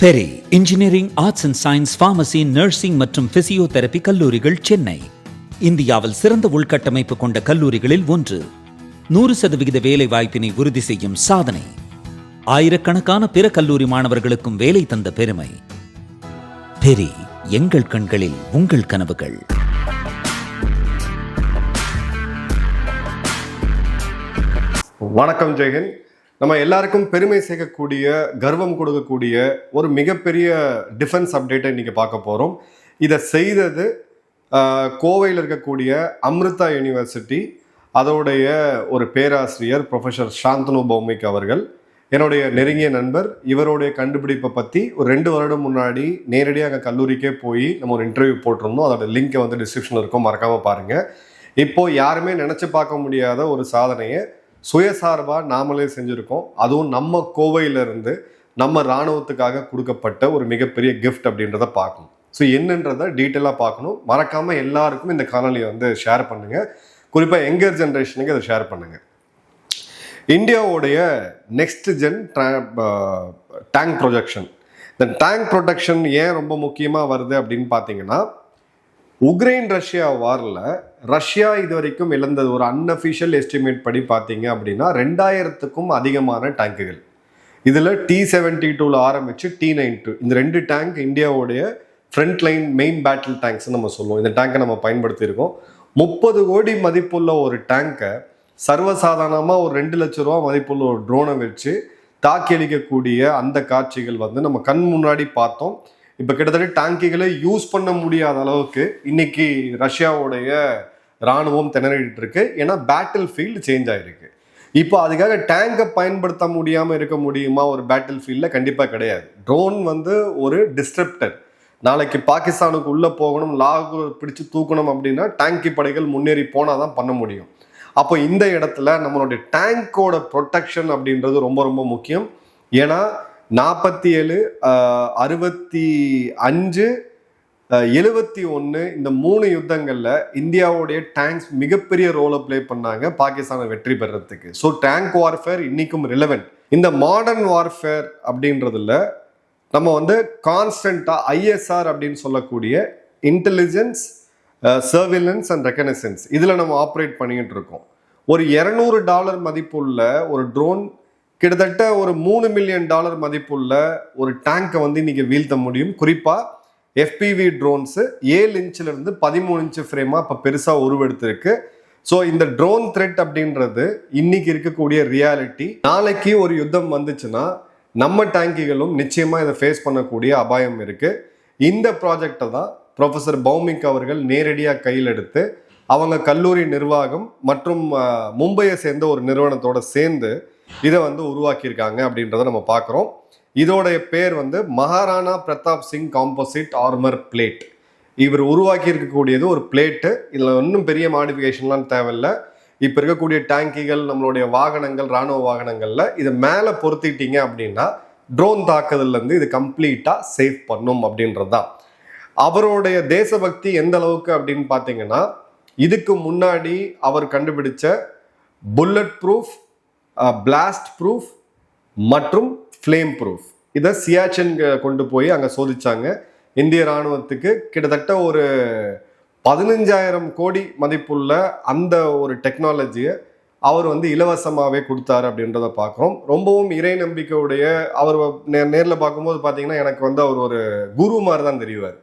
Peri engineering, arts and science, pharmacy, nursing மற்றும் physiotherapy கல்லூரிகள் சென்னை இந்தியாவில் சிறந்த உள்கட்டமைப்பு கொண்ட கல்லூரிகளில் ஒன்று. 100% வேலை வாய்ப்பினை உறுதி செய்யும் சாதனை. ஆயிரக்கணக்கான பிற கல்லூரி மாணவர்களுக்கும் வேலை தந்த பெருமை. பெரி, எங்கள் கண்களில் உங்கள் கனவுகள். வணக்கம் ஜெயஹிந்த். நம்ம எல்லாருக்கும் பெருமை சேர்க்கக்கூடிய, கர்வம் கொடுக்கக்கூடிய ஒரு மிகப்பெரிய டிஃபென்ஸ் அப்டேட்டை இன்னைக்கு பார்க்க போகிறோம். இதை செய்தது கோவையில் இருக்கக்கூடிய அமிர்தா யூனிவர்சிட்டி, அதோடைய ஒரு பேராசிரியர் ப்ரொஃபஸர் சாந்தனு பௌமிக் அவர்கள். என்னுடைய நெருங்கிய நண்பர். இவருடைய கண்டுபிடிப்பை பற்றி ஒரு 2 வருடம் முன்னாடி நேரடியாக அங்கே கல்லூரிக்கே போய் நம்ம ஒரு இன்டர்வியூ போட்டிருந்தோம். அதோட லிங்க்கை வந்து டிஸ்கிரிப்ஷனில் இருக்கும், மறக்காமல் பாருங்கள். இப்போது யாருமே நினச்சி பார்க்க முடியாத ஒரு சாதனையை சுயசார்பாக நாமளே செஞ்சுருக்கோம். அதுவும் நம்ம கோவையிலிருந்து நம்ம இராணுவத்துக்காக கொடுக்கப்பட்ட ஒரு மிகப்பெரிய கிஃப்ட் அப்படின்றத பார்க்கணும். ஸோ என்னன்றதை டீட்டெயிலாக பார்க்கணும். மறக்காமல் எல்லாருக்கும் இந்த காணொலியை வந்து ஷேர் பண்ணுங்கள். குறிப்பாக யங்கர் ஜென்ரேஷனுக்கு அதை ஷேர் பண்ணுங்கள். இந்தியாவுடைய நெக்ஸ்ட் ஜென் டேங்க் ப்ரொஜெக்ஷன். இந்த டேங்க் ப்ரொடெக்ஷன் ஏன் ரொம்ப முக்கியமாக வருது அப்படின்னு பார்த்தீங்கன்னா, உக்ரைன் ரஷ்யா வாரில் ரஷ்யா இது வரைக்கும் இழந்தது ஒரு அன்அஃபிஷியல் எஸ்டிமேட் படி பார்த்தீங்க அப்படின்னா 2000க்கும் அதிகமான டேங்குகள். இதில் T-72 ஆரம்பித்து T-92 இந்த 2 டேங்க் இந்தியாவுடைய front line main battle tanks நம்ம சொல்லுவோம். இந்த டேங்கை நம்ம பயன்படுத்தியிருக்கோம். 30 கோடி மதிப்புள்ள ஒரு டேங்கை சர்வசாதாரணமாக ஒரு 2 லட்ச ரூபா மதிப்புள்ள ஒரு ட்ரோனை வச்சு தாக்கி அளிக்கக்கூடிய அந்த காட்சிகள் வந்து நம்ம கண் முன்னாடி பார்த்தோம். இப்போ கிட்டத்தட்ட டேங்கிகளை யூஸ் பண்ண முடியாத அளவுக்கு இன்னைக்கு ரஷ்யாவுடைய இராணுவம் திணறிட்டு இருக்கு. ஏன்னா பேட்டில் ஃபீல்டு சேஞ்ச் ஆகிருக்கு. இப்போ அதுக்காக டேங்கை பயன்படுத்த முடியாமல் இருக்க முடியுமா ஒரு பேட்டில் ஃபீல்டில்? கண்டிப்பாக கிடையாது. ட்ரோன் வந்து ஒரு டிஸ்ட்ரப்டர். நாளைக்கு பாகிஸ்தானுக்கு உள்ளே போகணும், லாகூர் பிடிச்சு தூக்கணும் அப்படின்னா டேங்கி படைகள் முன்னேறி போனால் தான் பண்ண முடியும். அப்போ இந்த இடத்துல நம்மளுடைய டேங்கோட ப்ரொடெக்ஷன் அப்படின்றது ரொம்ப ரொம்ப முக்கியம். ஏன்னா 47, 65, 71 இந்த 3 யுத்தங்களில் இந்தியாவுடைய டேங்க்ஸ் மிகப்பெரிய ரோலை பிளே பண்ணாங்க பாகிஸ்தானை வெற்றி பெறறதுக்கு. ஸோ டேங்க் வார்ஃபேர் இன்னைக்கும் ரிலவெண்ட். இந்த மாடர்ன் வார்ஃபேர் அப்படின்றதுல நம்ம வந்து கான்ஸ்டன்ட்டாக ISR அப்படின்னு சொல்லக்கூடிய இன்டெலிஜென்ஸ், சர்விலன்ஸ் அண்ட் ரெகனைசன்ஸ் இதில் நம்ம ஆப்ரேட் பண்ணிக்கிட்டு இருக்கோம். ஒரு $200 மதிப்புள்ள ஒரு ட்ரோன் கிட்டத்தட்ட ஒரு $3 மில்லியன் மதிப்புள்ள ஒரு டேங்கை வந்து இன்னைக்கு வீழ்த்த முடியும். குறிப்பாக FPV ட்ரோன்ஸு 7 இன்ச்சிலிருந்து 13 இன்ச்சு ஃப்ரேமாக இப்போ பெருசாக உருவெடுத்திருக்கு. ஸோ இந்த ட்ரோன் த்ரெட் அப்படின்றது இன்னைக்கு இருக்கக்கூடிய ரியாலிட்டி. நாளைக்கு ஒரு யுத்தம் வந்துச்சுன்னா நம்ம டேங்கிகளும் நிச்சயமாக இதை ஃபேஸ் பண்ணக்கூடிய அபாயம் இருக்குது. இந்த ப்ராஜெக்டை தான் ப்ரொஃபஸர் பௌமிக் அவர்கள் நேரடியாக கையில் எடுத்து அவங்க கல்லூரி நிர்வாகம் மற்றும் மும்பையை சேர்ந்த ஒரு நிறுவனத்தோடு சேர்ந்து இதை வந்து உருவாக்கியிருக்காங்க அப்படின்றத நம்ம பார்க்குறோம். இதோடைய பேர் வந்து Maharana Pratap Singh composite armour plate. இவர் உருவாக்கி இருக்கக்கூடியது ஒரு பிளேட்டு. இதில் இன்னும் பெரிய மாடிஃபிகேஷன்லாம் தேவையில்லை. இப்போ இருக்கக்கூடிய டேங்கிகள், நம்மளுடைய வாகனங்கள், இராணுவ வாகனங்களில் இதை மேலே பொருத்திட்டீங்க அப்படின்னா ட்ரோன் தாக்குதல்லேருந்து இது கம்ப்ளீட்டாக சேவ் பண்ணும் அப்படின்றது தான். அவருடைய தேசபக்தி எந்த அளவுக்கு அப்படின்னு பார்த்தீங்கன்னா, இதுக்கு முன்னாடி அவர் கண்டுபிடிச்ச புல்லட் ப்ரூஃப், பிளாஸ்ட் ப்ரூஃப் மற்றும் ஃப்ளேம் ப்ரூஃப் இதை சியாச்சின் கொண்டு போய் அங்கே சோதிச்சாங்க. இந்திய இராணுவத்துக்கு கிட்டத்தட்ட ஒரு 15,000 கோடி மதிப்புள்ள அந்த ஒரு டெக்னாலஜியை அவர் வந்து இலவசமாகவே கொடுத்தாரு அப்படின்றத பார்க்குறோம். ரொம்பவும் இறை நம்பிக்கையுடைய அவர் நேரில் பார்க்கும்போது பார்த்தீங்கன்னா எனக்கு வந்து அவர் ஒரு குரு மாதிரி தான் தெரிவார்.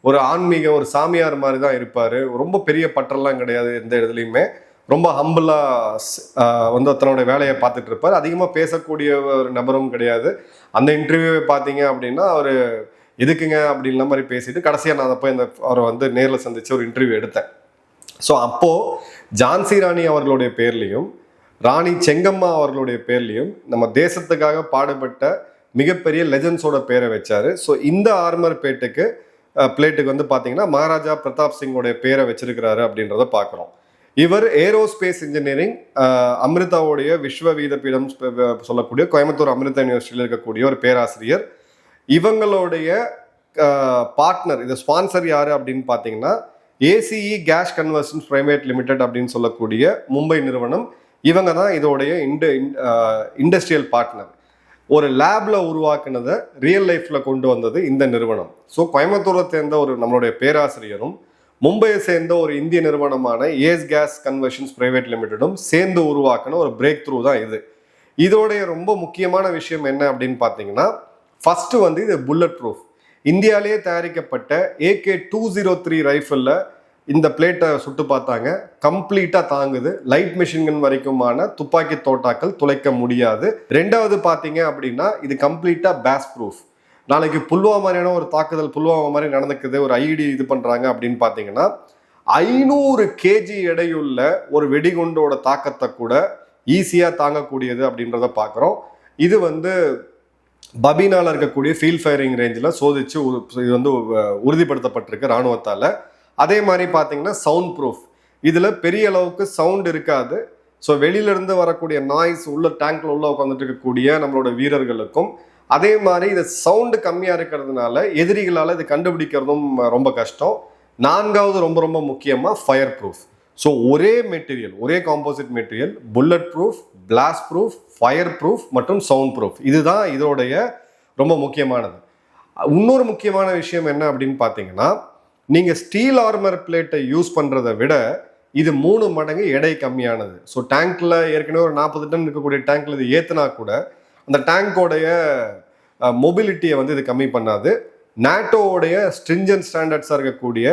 ஒரு ஆன்மீக ஒரு சாமியார் மாதிரி தான் இருப்பார். ரொம்ப பெரிய பற்றெல்லாம் கிடையாது எந்த இடத்துலையுமே. ரொம்ப ஹம்பிளாக வந்து தன்னோட வேலையை பார்த்துட்டு இருப்பார். அதிகமாக பேசக்கூடிய ஒரு நபரும் கிடையாது. அந்த இன்டர்வியூவை பார்த்தீங்க அப்படின்னா அவர் எதுக்குங்க அப்படின்ற மாதிரி பேசிட்டு கடைசியாக நான் அப்போ அவரை வந்து நேரில் சந்தித்து ஒரு இன்டர்வியூ எடுத்தேன். ஸோ அப்போது ஜான்சி ராணி அவர்களுடைய பேர்லேயும் ராணி செங்கம்மா அவர்களுடைய பேர்லேயும் நம்ம தேசத்துக்காக பாடுபட்ட மிகப்பெரிய லெஜண்ட்ஸோட பேரை வச்சார். ஸோ இந்த ஆர்மர் பிளேட்டுக்கு வந்து பார்த்தீங்கன்னா மகாராஜா பிரதாப் சிங்கோடைய பேரை வச்சிருக்கிறாரு அப்படின்றத பார்க்குறோம். இவர் ஏரோஸ்பேஸ் இன்ஜினியரிங் அமிர்தாவுடைய விஸ்வ வீதபீடம் சொல்லக்கூடிய கோயம்புத்தூர் அமிர்தா யூனிவர்சிட்டியில் இருக்கக்கூடிய ஒரு பேராசிரியர். இவங்களுடைய பார்ட்னர், இதை ஸ்பான்சர் யார் அப்படின்னு பார்த்தீங்கன்னா ACE gas conversions private limited அப்படின்னு சொல்லக்கூடிய மும்பை நிறுவனம். இவங்க தான் இதோடைய இண்டஸ்ட்ரியல் பார்ட்னர். ஒரு லேப்ல உருவாக்குனதை ரியல் லைஃப்ல கொண்டு வந்தது இந்த நிறுவனம். ஸோ கோயம்புத்தூரை சேர்ந்த ஒரு நம்மளுடைய பேராசிரியரும் மும்பையை சேர்ந்த ஒரு இந்திய நிறுவனமான ஏஸ் கேஸ் கன்வர்ஷன்ஸ் பிரைவேட் லிமிடெடும் சேர்ந்து உருவாக்கின ஒரு பிரேக் த்ரூ தான் இது. இதோடைய ரொம்ப முக்கியமான விஷயம் என்ன அப்படின்னு பார்த்தீங்கன்னா, ஃபர்ஸ்ட் வந்து இது புல்லட் ப்ரூஃப். இந்தியாவிலேயே தயாரிக்கப்பட்ட AK-203 ரைஃபிளில் இந்த பிளேட்டை சுட்டு பார்த்தாங்க, கம்ப்ளீட்டாக தாங்குது. லைட் மிஷின்கன் வரைக்குமான துப்பாக்கி தோட்டாக்கள் துளைக்க முடியாது. ரெண்டாவது பார்த்தீங்க அப்படின்னா இது கம்ப்ளீட்டாக பேஸ் ப்ரூஃப். நாளைக்கு புல்வாமாரியான ஒரு தாக்குதல் புல்வாமா மாதிரி நடந்துக்குது, ஒரு ஐடி இது பண்ணுறாங்க அப்படின்னு பார்த்தீங்கன்னா 500 kg எடையுள்ள ஒரு வெடிகுண்டோட தாக்கத்தை கூட ஈஸியாக தாங்கக்கூடியது அப்படின்றத பார்க்குறோம். இது வந்து பபீனால இருக்கக்கூடிய ஃபீல்ட் ஃபயரிங் ரேஞ்சில் சோதிச்சு இது வந்து உறுதிப்படுத்தப்பட்டிருக்கு இராணுவத்தால். அதே மாதிரி பார்த்தீங்கன்னா சவுண்ட் ப்ரூஃப். இதில் பெரிய அளவுக்கு சவுண்ட் இருக்காது. ஸோ வெளியிலேருந்து வரக்கூடிய நாய்ஸ் உள்ள டேங்க்ல உள்ள உட்காந்துட்டு இருக்கக்கூடிய நம்மளோட வீரர்களுக்கும், அதே மாதிரி இது சவுண்டு கம்மியாக இருக்கிறதுனால எதிரிகளால் இது கண்டுபிடிக்கிறதும் ரொம்ப கஷ்டம். நான்காவது ரொம்ப ரொம்ப முக்கியமாக ஃபயர் ப்ரூஃப். ஸோ ஒரே மெட்டீரியல், ஒரே composite material, bullet proof, blast proof, fire proof மற்றும் சவுண்ட் ப்ரூஃப். இதுதான் இதோடைய ரொம்ப முக்கியமானது. இன்னொரு முக்கியமான விஷயம் என்ன அப்படின்னு பார்த்தீங்கன்னா, நீங்கள் ஸ்டீல் ஆர்மர் பிளேட்டை யூஸ் பண்ணுறதை விட இது 3 மடங்கு எடை கம்மியானது. ஸோ டேங்க்ல ஏற்கனவே ஒரு 40 டன் இருக்கக்கூடிய டேங்க்ல இது ஏற்றுனா கூட அந்த டேங்கோடைய மொபிலிட்டியை வந்து இது கம்மி பண்ணாது. நாட்டோடைய ஸ்ட்ரிஞ்சன்ட் ஸ்டாண்டர்ட்ஸாக இருக்கக்கூடிய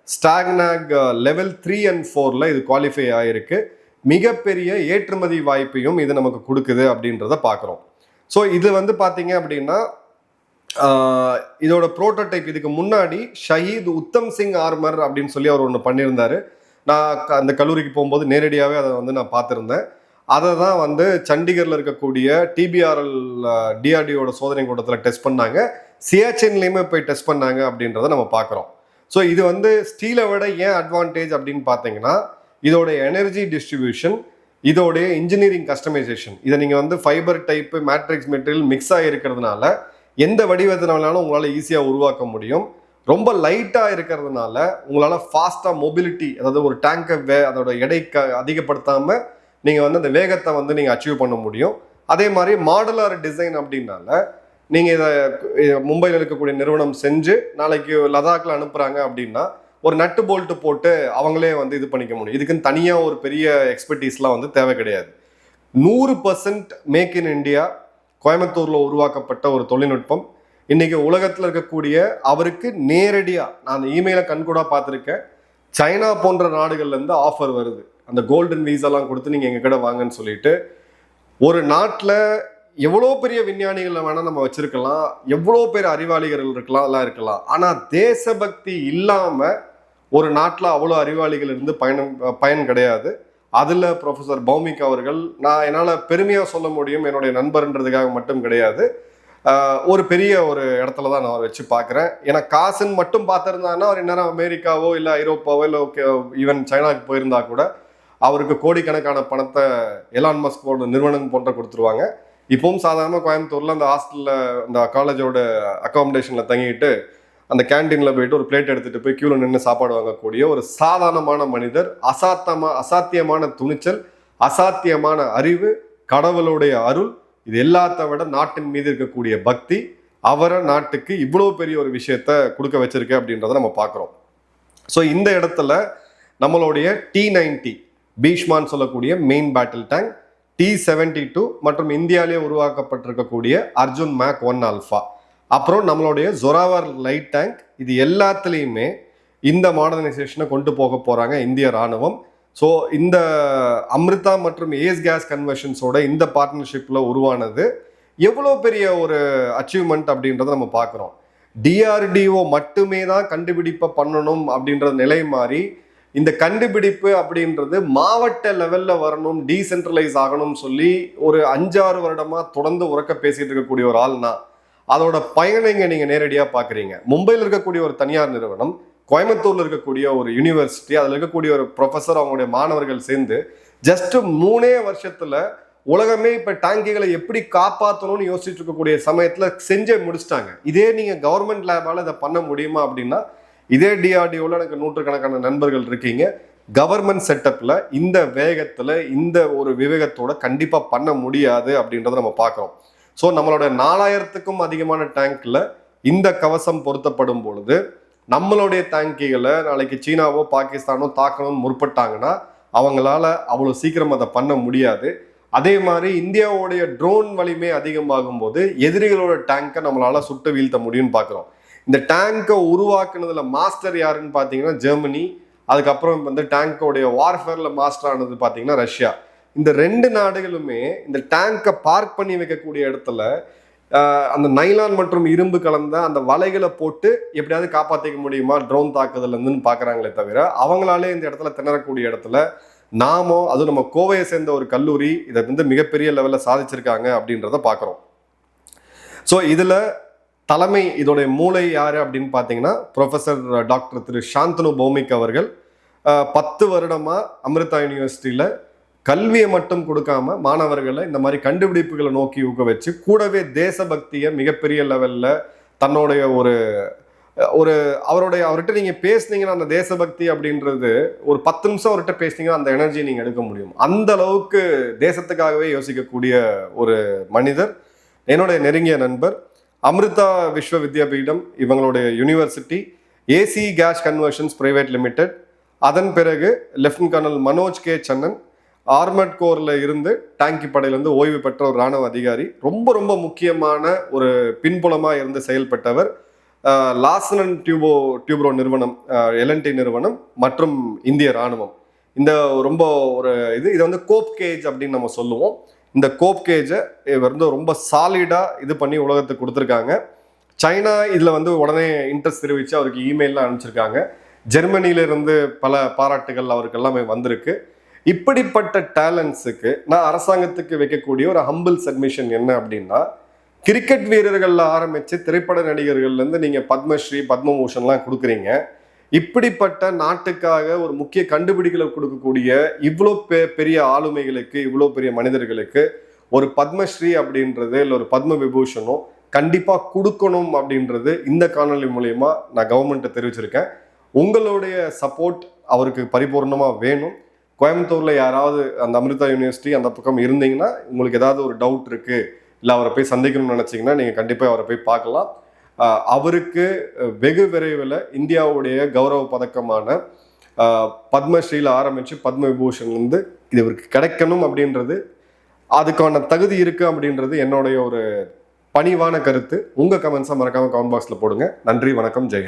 ஸ்டாக்னாக் லெவல் 3 and 4 இது குவாலிஃபை ஆகிருக்கு. மிகப்பெரிய ஏற்றுமதி வாய்ப்பையும் இது நமக்கு கொடுக்குது அப்படின்றத பார்க்குறோம். ஸோ இது வந்து பார்த்தீங்க அப்படின்னா இதோட ப்ரோட்டோடைப் இதுக்கு முன்னாடி ஷஹீத் உத்தம் சிங் ஆர்மர் அப்படின்னு சொல்லி அவர் ஒன்று பண்ணியிருந்தாரு. நான் அந்த கல்லூரிக்கு போகும்போது நேரடியாகவே அதை வந்து நான் பார்த்துருந்தேன். அதை தான் வந்து சண்டிகரில் இருக்கக்கூடிய TBRL DRDOட சோதனை கூட்டத்தில் டெஸ்ட் பண்ணாங்க. சியாச்சின்லேயுமே போய் டெஸ்ட் பண்ணாங்க அப்படின்றத நம்ம பார்க்குறோம். ஸோ இது வந்து ஸ்டீலை விட ஏன் அட்வான்டேஜ் அப்படின்னு பார்த்தீங்கன்னா, இதோடைய எனர்ஜி டிஸ்ட்ரிபியூஷன், இதோடைய இன்ஜினியரிங் கஸ்டமைசேஷன். இதை நீங்கள் வந்து fibre type matrix material mix ஆகிருக்கிறதுனால எந்த வடிவத்தினாலும் உங்களால் ஈஸியாக உருவாக்க முடியும். ரொம்ப லைட்டாக இருக்கிறதுனால உங்களால் ஃபாஸ்ட்டாக மொபிலிட்டி, அதாவது ஒரு டேங்கை அதோட எடை அதிகப்படுத்தாமல் நீங்கள் வந்து அந்த வேகத்தை வந்து நீங்கள் அச்சீவ் பண்ண முடியும். அதே மாதிரி மாடுலார் டிசைன் அப்படின்னால நீங்கள் இதை மும்பையில் இருக்கக்கூடிய நிறுவனம் செஞ்சு நாளைக்கு லடாக்ல அனுப்புகிறாங்க அப்படின்னா ஒரு நட்டு போல்ட்டு போட்டு அவங்களே வந்து இது பண்ணிக்க முடியும். இதுக்குன்னு தனியாக ஒரு பெரிய எக்ஸ்பர்டீஸ்லாம் வந்து தேவை கிடையாது. 100% மேக் இன் இண்டியா, கோயம்புத்தூரில் உருவாக்கப்பட்ட ஒரு தொழில்நுட்பம். இன்னைக்கு உலகத்தில் இருக்கக்கூடிய அவருக்கு நேரடியாக நான் அந்த இமெயிலை கண்கூடாக பார்த்துருக்கேன், சைனா போன்ற நாடுகள்லேருந்து ஆஃபர் வருது. அந்த கோல்டன் வீசாலாம் கொடுத்து நீங்கள் எங்கள் கிட்ட வாங்கன்னு சொல்லிட்டு. ஒரு நாட்டில் எவ்வளோ பெரிய விஞ்ஞானிகளை வேணால் நம்ம வச்சிருக்கலாம், எவ்வளோ பேர் அறிவாளிகள் இருக்கலாம், அதெல்லாம் இருக்கலாம். ஆனால் தேசபக்தி இல்லாமல் ஒரு நாட்டில் அவ்வளோ அறிவாளிகள் இருந்து பயன் கிடையாது. அதில் ப்ரொஃபஸர் பௌமிக் அவர்கள், நான் என்னால் பெருமையாக சொல்ல முடியும், என்னுடைய நண்பர்ன்றதுக்காக மட்டும் கிடையாது, ஒரு பெரிய ஒரு இடத்துல தான் நான் அவரை வச்சு பார்க்குறேன். ஏன்னா காசுன்னு மட்டும் பார்த்துருந்தாங்கன்னா அவர் இந்நேரம் அமெரிக்காவோ இல்லை ஐரோப்பாவோ இல்லை ஈவன் சைனாவுக்கு போயிருந்தா கூட அவருக்கு கோடிக்கணக்கான பணத்தை எலான் மஸ்கோட நிறுவனம் போன்ற கொடுத்துருவாங்க. இப்பவும் சாதாரணமாக கோயம்புத்தூரில் அந்த ஹாஸ்டலில் அந்த காலேஜோட அக்காமடேஷனில் தங்கிட்டு அந்த கேன்டீனில் போயிட்டு ஒரு பிளேட் எடுத்துகிட்டு போய் கியூவில் நின்று சாப்பாடு வாங்கக்கூடிய ஒரு சாதாரணமான மனிதர். அசாத்தியமான துணிச்சல், அசாத்தியமான அறிவு, கடவுளுடைய அருள், இது எல்லாத்த விட நாட்டின் மீது இருக்கக்கூடிய பக்தி அவரை நாட்டுக்கு இவ்வளோ பெரிய ஒரு விஷயத்த கொடுக்க வச்சிருக்கு அப்படின்றத நம்ம பார்க்குறோம். ஸோ இந்த இடத்துல நம்மளுடைய T-90 பீஷ்மான்னு சொல்லக்கூடிய மெயின் பேட்டில் டேங்க், T-72 மற்றும் இந்தியாவிலேயே உருவாக்கப்பட்டிருக்கக்கூடிய அர்ஜுன் மேக் 1 ஆல்ஃபா, அப்புறம் நம்மளுடைய ஜொராவர் லைட் டேங்க், இது எல்லாத்துலேயுமே இந்த மாடர்னைசேஷனை கொண்டு போக போகிறாங்க இந்திய ராணுவம். ஸோ இந்த அமிர்தா மற்றும் ஏஸ் கேஸ் கன்வர்ஷன்ஸோட இந்த பார்ட்னர்ஷிப்பில் உருவானது எவ்வளோ பெரிய ஒரு அச்சீவ்மெண்ட் அப்படின்றத நம்ம பார்க்குறோம். DRDO மட்டுமே தான் கண்டுபிடிப்பை பண்ணணும் அப்படின்ற நிலை மாறி இந்த கண்டுபிடிப்பு அப்படின்றது மாவட்ட லெவலில் வரணும், டீசென்ட்ரலைஸ் ஆகணும்னு சொல்லி ஒரு 5-6 வருடமாக தொடர்ந்து உறக்க பேசிட்டு இருக்கக்கூடிய ஒரு ஆள்னா அதோட பயனைங்க நீங்கள் நேரடியாக பார்க்குறீங்க. மும்பையில் இருக்கக்கூடிய ஒரு தனியார் நிறுவனம், கோயம்புத்தூர்ல இருக்கக்கூடிய ஒரு யூனிவர்சிட்டி, அதில் இருக்கக்கூடிய ஒரு ப்ரொஃபஸர், அவங்களுடைய மாணவர்கள் சேர்ந்து ஜஸ்ட் 3 வருஷத்துல உலகமே இப்ப டேங்கிகளை எப்படி காப்பாற்றணும்னு யோசிச்சுட்டு இருக்கக்கூடிய சமயத்துல செஞ்சே முடிச்சிட்டாங்க. இதே நீங்க கவர்மெண்ட் லேபால இதை பண்ண முடியுமா அப்படின்னா, இதே DRDOல எனக்கு 100கணக்கான நண்பர்கள் இருக்கீங்க. கவர்மெண்ட் செட்டப்ல இந்த வேகத்துல இந்த ஒரு விவேகத்தோட கண்டிப்பா பண்ண முடியாது அப்படின்றத நம்ம பார்க்கிறோம். ஸோ நம்மளோட 4000க்கும் அதிகமான டேங்க்ல இந்த கவசம் பொருத்தப்படும் பொழுது நம்மளுடைய டேங்கிகளை நாளைக்கு சீனாவோ பாகிஸ்தானோ தாக்கணும்னு முற்பட்டாங்கன்னா அவங்களால அவ்வளோ சீக்கிரம் அதை பண்ண முடியாது. அதே மாதிரி இந்தியாவுடைய ட்ரோன் வலிமை அதிகமாகும் போது எதிரிகளோட டேங்கை நம்மளால சுட்டு வீழ்த்த முடியும்னு பார்க்குறோம். இந்த டேங்கை உருவாக்குனதுல மாஸ்டர் யாருன்னு பார்த்தீங்கன்னா ஜெர்மனி, அதுக்கப்புறம் வந்து டேங்கோடைய வார்ஃபேர்ல மாஸ்டர் ஆனது பார்த்தீங்கன்னா ரஷ்யா. இந்த 2 நாடுகளுமே இந்த டேங்கை பார்க் பண்ணி வைக்கக்கூடிய இடத்துல அந்த நைலான் மற்றும் இரும்பு கலந்த அந்த வலைகளை போட்டு எப்படியாவது காப்பாற்றிக்க முடியுமா ட்ரோன் தாக்குதல் இருந்துன்னு பார்க்குறாங்களே தவிர அவங்களாலே இந்த இடத்துல திணறக்கூடிய இடத்துல நாமோ அதுவும் நம்ம கோவையை சேர்ந்த ஒரு கல்லூரி இதை வந்து மிகப்பெரிய லெவலில் சாதிச்சிருக்காங்க அப்படின்றத பார்க்குறோம். ஸோ இதில் தலைமை இதோடைய மூளை யார் அப்படின்னு பார்த்தீங்கன்னா ப்ரொஃபஸர் டாக்டர் திரு சாந்தனு பௌமிக் அவர்கள் 10 வருடமாக அமிர்தா யூனிவர்சிட்டியில் கல்வியை மட்டும் கொடுக்காம மாணவர்களை இந்த மாதிரி கண்டுபிடிப்புகளை நோக்கி ஊக்குவிச்சு கூடவே தேசபக்தியை மிகப்பெரிய லெவலில் தன்னுடைய அவர்கிட்ட நீங்கள் பேசுனீங்கன்னா அந்த தேசபக்தி அப்படின்றது ஒரு 10 நிமிஷம் அவர்கிட்ட பேசுனீங்கன்னா அந்த எனர்ஜி நீங்கள் எடுக்க முடியும். அந்த அளவுக்கு தேசத்துக்காகவே யோசிக்கக்கூடிய ஒரு மனிதர், என்னுடைய நெருங்கிய நண்பர். அமிர்தா விஸ்வ வித்யாபீடம் இவங்களுடைய university, AC gas conversions private limited, அதன் பிறகு lieutenant colonel Manoj K Sannan armoured கோர்ல இருந்து டாங்கி படையிலிருந்து ஓய்வு பெற்ற ஒரு ராணுவ அதிகாரி, ரொம்ப ரொம்ப முக்கியமான ஒரு பின்புலமாக இருந்து செயல்பட்டவர். லார்சன் டியூப்ரோ நிறுவனம், எல்என்டி நிறுவனம் மற்றும் இந்திய ராணுவம், இந்த ரொம்ப இதை வந்து கோப் கேஜ் அப்படின்னு நம்ம சொல்லுவோம். இந்த கோப் கேஜை வந்து ரொம்ப சாலிடா இது பண்ணி உலகத்துக்கு கொடுத்துருக்காங்க. சைனா இதுல வந்து உடனே இன்ட்ரெஸ்ட் தெரிவிச்சு அவருக்கு இமெயிலாம் அனுப்பிச்சிருக்காங்க. ஜெர்மனியிலிருந்து பல பாராட்டுகள் அவருக்கு எல்லாமே வந்திருக்கு. இப்படிப்பட்ட டேலண்ட்ஸுக்கு நான் அரசாங்கத்துக்கு வைக்கக்கூடிய ஒரு ஹம்பிள் சப்மிஷன் என்ன அப்படின்னா, கிரிக்கெட் வீரர்கள்ல ஆரம்பிச்சு திரைப்பட நடிகர்கள்லேருந்து நீங்கள் பத்மஸ்ரீ பத்மபூஷன்லாம் கொடுக்குறீங்க. இப்படிப்பட்ட நாட்டுக்காக ஒரு முக்கிய கண்டுபிடிகளை கொடுக்கக்கூடிய இவ்வளோ பெரிய ஆளுமைகளுக்கு, இவ்வளோ பெரிய மனிதர்களுக்கு ஒரு பத்மஸ்ரீ அப்படின்றது இல்லை ஒரு பத்ம விபூஷனோ கண்டிப்பாக கொடுக்கணும் அப்படின்றது இந்த காணொலி மூலயமா நான் கவர்மெண்ட்டை தெரிவிச்சிருக்கேன். உங்களுடைய சப்போர்ட் அவருக்கு பரிபூர்ணமாக வேணும். கோயம்புத்தூரில் யாராவது அந்த அமிர்தா யூனிவர்சிட்டி அந்த பக்கம் இருந்தீங்கன்னா உங்களுக்கு ஏதாவது ஒரு டவுட் இருக்குது இல்லை அவரை போய் சந்திக்கணும்னு நினச்சிங்கன்னா நீங்கள் கண்டிப்பாக அவரை போய் பார்க்கலாம். அவருக்கு வெகு விரைவில் இந்தியாவுடைய கௌரவ பதக்கமான பத்மஸ்ரீல ஆரம்பித்து பத்ம விபூஷன்லேருந்து இது இவருக்கு கிடைக்கணும் அப்படின்றது, அதுக்கான தகுதி இருக்குது அப்படின்றது என்னுடைய ஒரு பணிவான கருத்து. உங்கள் கமெண்ட்ஸை மறக்காமல் கமெண்ட் பாக்ஸில் போடுங்க. நன்றி, வணக்கம், ஜெய்.